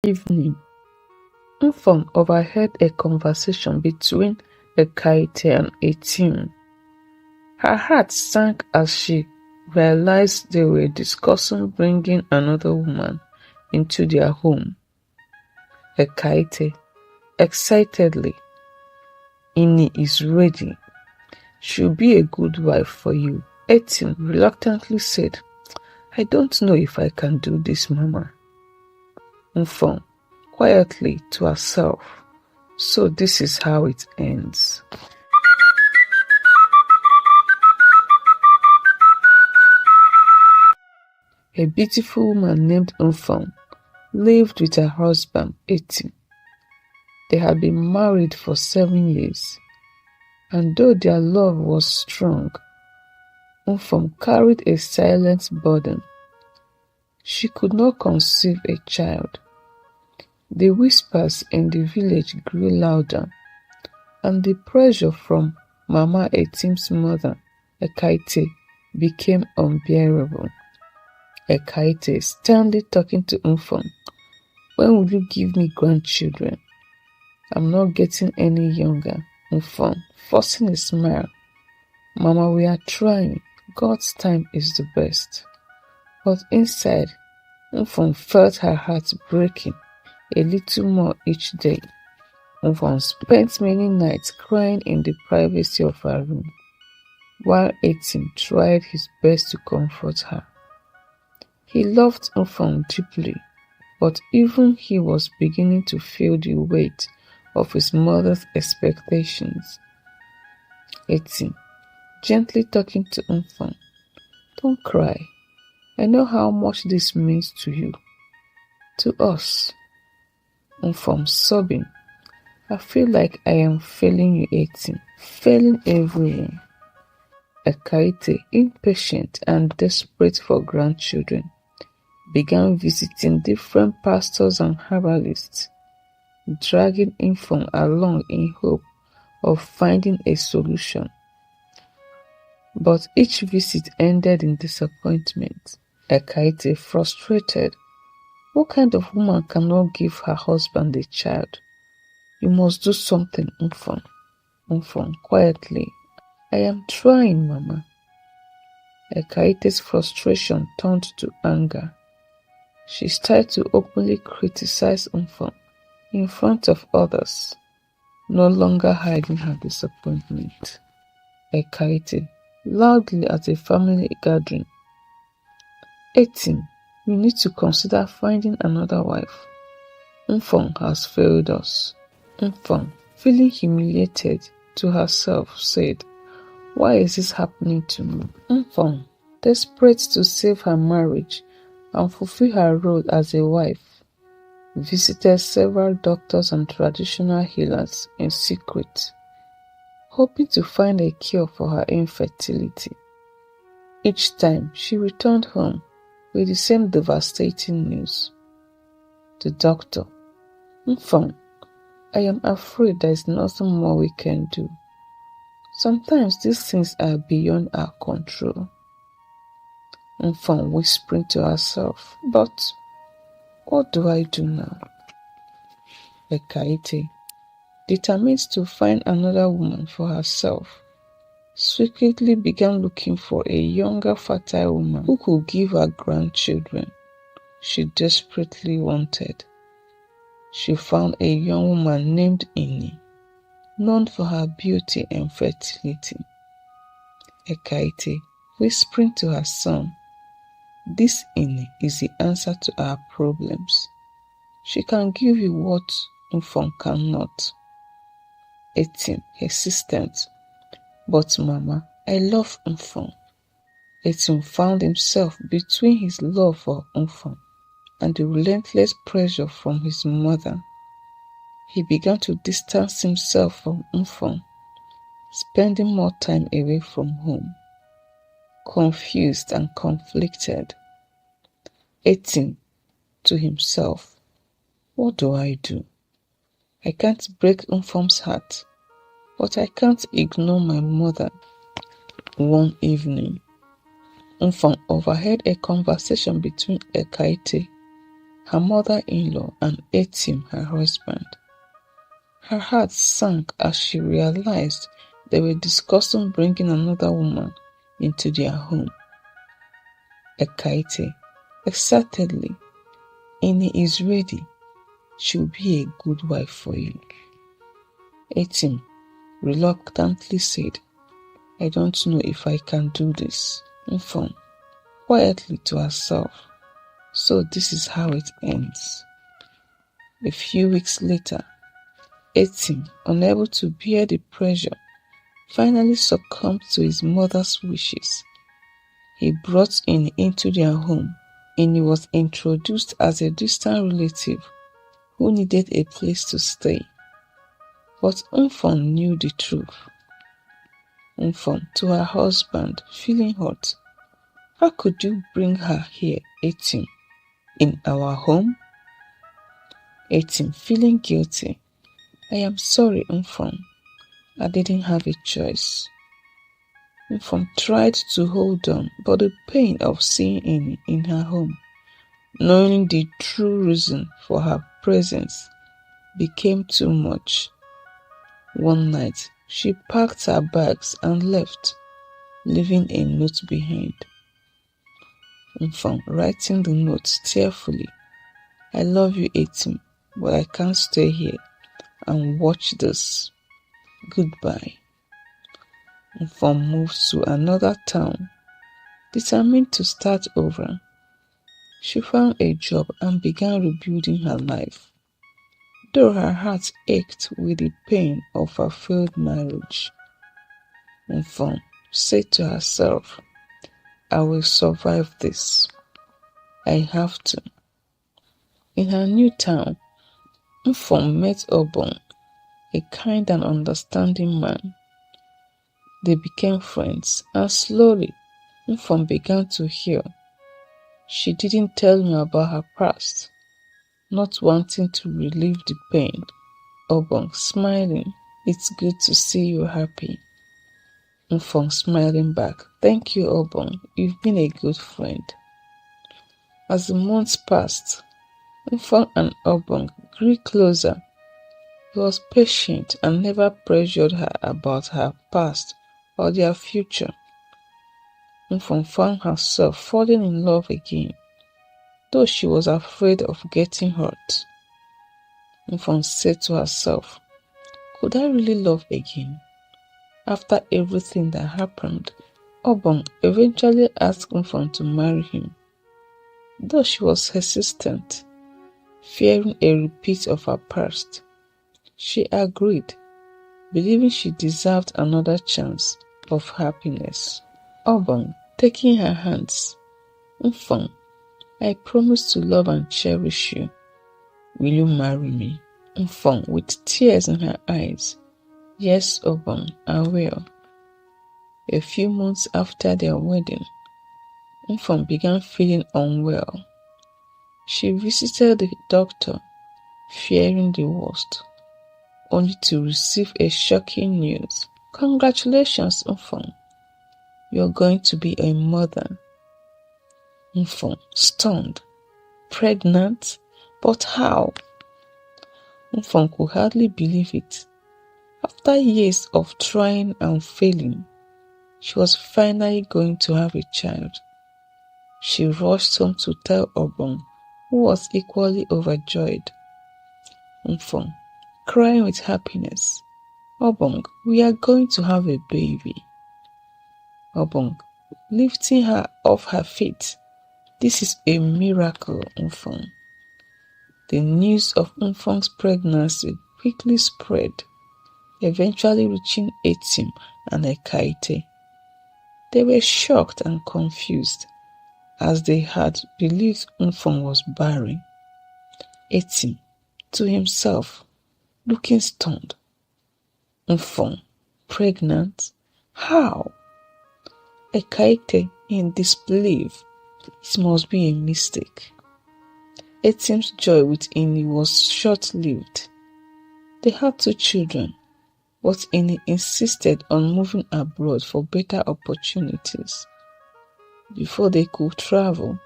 Evening. Mfon overheard a conversation between Ekaete and Etim. Her heart sank as she realized they were discussing bringing another woman into their home. Ekaete, excitedly, Ini is ready. She'll be a good wife for you. Etim reluctantly said, I don't know if I can do this, Mama. Mfon, quietly to herself, so this is how it ends. A beautiful woman named Mfon lived with her husband, Etim. They had been married for 7 years, and though their love was strong, Mfon carried a silent burden. She could not conceive a child. The whispers in the village grew louder, and the pressure from Mama Etim's mother, Ekaete, became unbearable. Ekaete sternly talking to Mfon, when will you give me grandchildren? I'm not getting any younger. Mfon, forcing a smile. Mama, we are trying. God's time is the best. But inside, Mfon felt her heart breaking a little more each day. Mfon spent many nights crying in the privacy of her room, while Etim tried his best to comfort her. He loved Mfon deeply, but even he was beginning to feel the weight of his mother's expectations. Etim, gently talking to Mfon, don't cry. I know how much this means to you, to us. Mfon sobbing, I feel like I am failing you, Etim, failing everyone. Ekaete, impatient and desperate for grandchildren, began visiting different pastors and herbalists, dragging Mfon along in hope of finding a solution. But each visit ended in disappointment. Ekaete, frustrated, what kind of woman cannot give her husband a child? You must do something, Mfon. Mfon, quietly, I am trying, Mama. Ekaete's frustration turned to anger. She started to openly criticize Mfon in front of others, no longer hiding her disappointment. Ekaete, loudly at a family gathering, Etim, you need to consider finding another wife. Mfon has failed us. Mfon, feeling humiliated to herself, said, why is this happening to me? Mfon, desperate to save her marriage and fulfill her role as a wife, visited several doctors and traditional healers in secret, hoping to find a cure for her infertility. Each time she returned home with the same devastating news. The doctor, Mfon, I am afraid there is nothing more we can do. Sometimes these things are beyond our control. Mfon whispering to herself, but what do I do now? Ekaete, determined to find another woman for herself, secretly began looking for a younger fertile woman who could give her grandchildren she desperately wanted. She found a young woman named Ini, known for her beauty and fertility. Ekaete, whispering to her son, this Ini is the answer to our problems. She can give you what Mfon cannot. Etim, hesitant, but Mama, I love Mfon. Etim found himself between his love for Mfon and the relentless pressure from his mother. He began to distance himself from Mfon, spending more time away from home, confused and conflicted. Etim, to himself, what do I do? I can't break Mfon's heart, but I can't ignore my mother. One evening, Mfon overheard a conversation between Ekaete her mother-in-law, and Etim, her husband. Her heart sank as she realized they were discussing bringing another woman into their home. Ekaete, excitedly, Ini is ready. She'll be a good wife for you. Etim reluctantly said, I don't know if I can do this. Mfon, quietly to herself. So this is how it ends. A few weeks later, Etim, unable to bear the pressure, finally succumbed to his mother's wishes. He brought Ini into their home. Ini was introduced as a distant relative who needed a place to stay. But Mfon knew the truth. Mfon, to her husband, feeling hurt, how could you bring her here, Etim, in our home? Etim, feeling guilty, I am sorry, Mfon. I didn't have a choice. Mfon tried to hold on, but the pain of seeing Ini in her home, knowing the true reason for her presence, became too much. One night, she packed her bags and left, leaving a note behind. Mfon, writing the note tearfully, I love you, Etim, but I can't stay here and watch this. Goodbye. Mfon moved to another town, determined to start over. She found a job and began rebuilding her life, though her heart ached with the pain of her failed marriage. Mfon said to herself, I will survive this. I have to. In her new town, Mfon met Obong, a kind and understanding man. They became friends, and slowly, Mfon began to heal. She didn't tell me about her past, not wanting to relieve the pain. Obong, smiling, it's good to see you happy. Mfon smiling back, thank you, Obong, you've been a good friend. As the months passed, Mfon and Obong grew closer. He was patient and never pressured her about her past or their future. Mfon found herself falling in love again, though she was afraid of getting hurt. Mfon said to herself, could I really love again? After everything that happened, Obong eventually asked Mfon to marry him. Though she was hesitant, fearing a repeat of her past, she agreed, believing she deserved another chance of happiness. Obong, taking her hands, Mfon, I promise to love and cherish you. Will you marry me? Mfon, with tears in her eyes, yes, Obong, I will. A few months after their wedding, Mfon began feeling unwell. She visited the doctor, fearing the worst, only to receive a shocking news. Congratulations, Mfon. You're going to be a mother. Mfon, stunned. Pregnant? But how? Mfon could hardly believe it. After years of trying and failing, she was finally going to have a child. She rushed home to tell Obong, who was equally overjoyed. Mfon, crying with happiness, Obong, we are going to have a baby. Obong, lifting her off her feet, this is a miracle, Mfon. The news of Mfon's pregnancy quickly spread, eventually reaching Etim and Ekaete. They were shocked and confused, as they had believed Mfon was barren. Etim, to himself, looking stunned. Mfon, pregnant? How? Ekaete, in disbelief, it must be a mistake. Etim's joy with Ini was short-lived. They had 2 children, but Ini insisted on moving abroad for better opportunities. Before they could travel,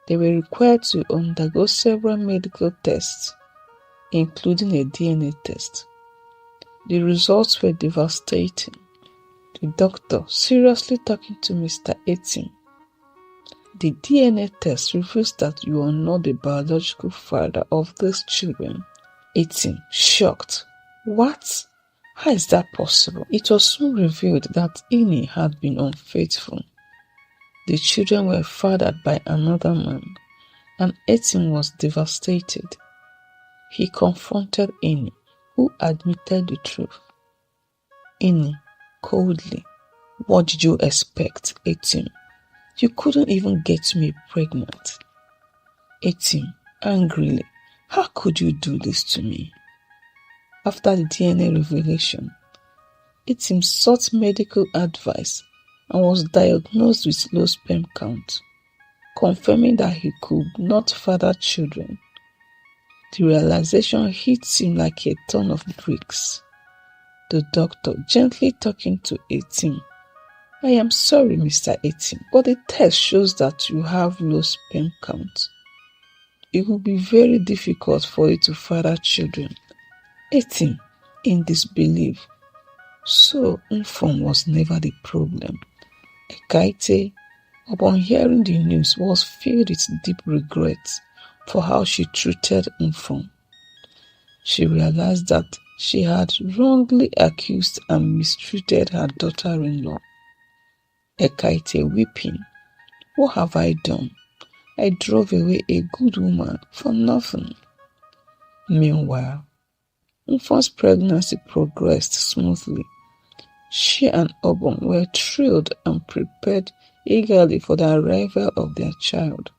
They were required to undergo several medical tests, including a DNA test. The results were devastating. The doctor seriously talking to Mr. 18. The DNA test reveals that you are not the biological father of these children. 18, shocked. What? How is that possible? It was soon revealed that Ini had been unfaithful. The children were fathered by another man, and 18 was devastated. He confronted Ini, who admitted the truth. Ini, coldly, what did you expect, 18? You couldn't even get me pregnant. 18, angrily, how could you do this to me? After the DNA revelation, 18 sought medical advice and was diagnosed with low sperm count, confirming that he could not father children. The realization hit him like a ton of bricks. The doctor gently talking to 18. I am sorry, Mr. 18, but the test shows that you have low sperm count. It will be very difficult for you to father children. 18, in disbelief. So, Mfon was never the problem. Ekaite, upon hearing the news, was filled with deep regret for how she treated Mfon. She realized that she had wrongly accused and mistreated her daughter-in-law. Ekaite, weeping, what have I done? I drove away a good woman for nothing. Meanwhile, Mfon's pregnancy progressed smoothly. She and Obon were thrilled and prepared eagerly for the arrival of their child.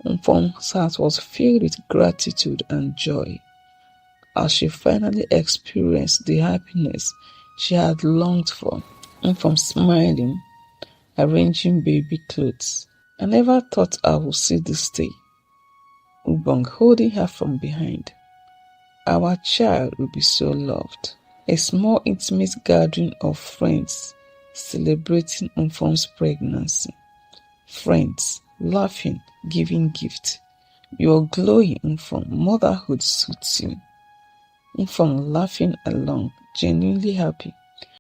Mfon's heart was filled with gratitude and joy as she finally experienced the happiness she had longed for. Mfon smiling, arranging baby clothes. I never thought I would see this day. Ubong holding her from behind. Our child will be so loved. A small intimate gathering of friends celebrating Mfon's pregnancy. Friends laughing, giving gifts. You're glowing, Mfon. Motherhood suits you. Mfon laughing along, genuinely happy.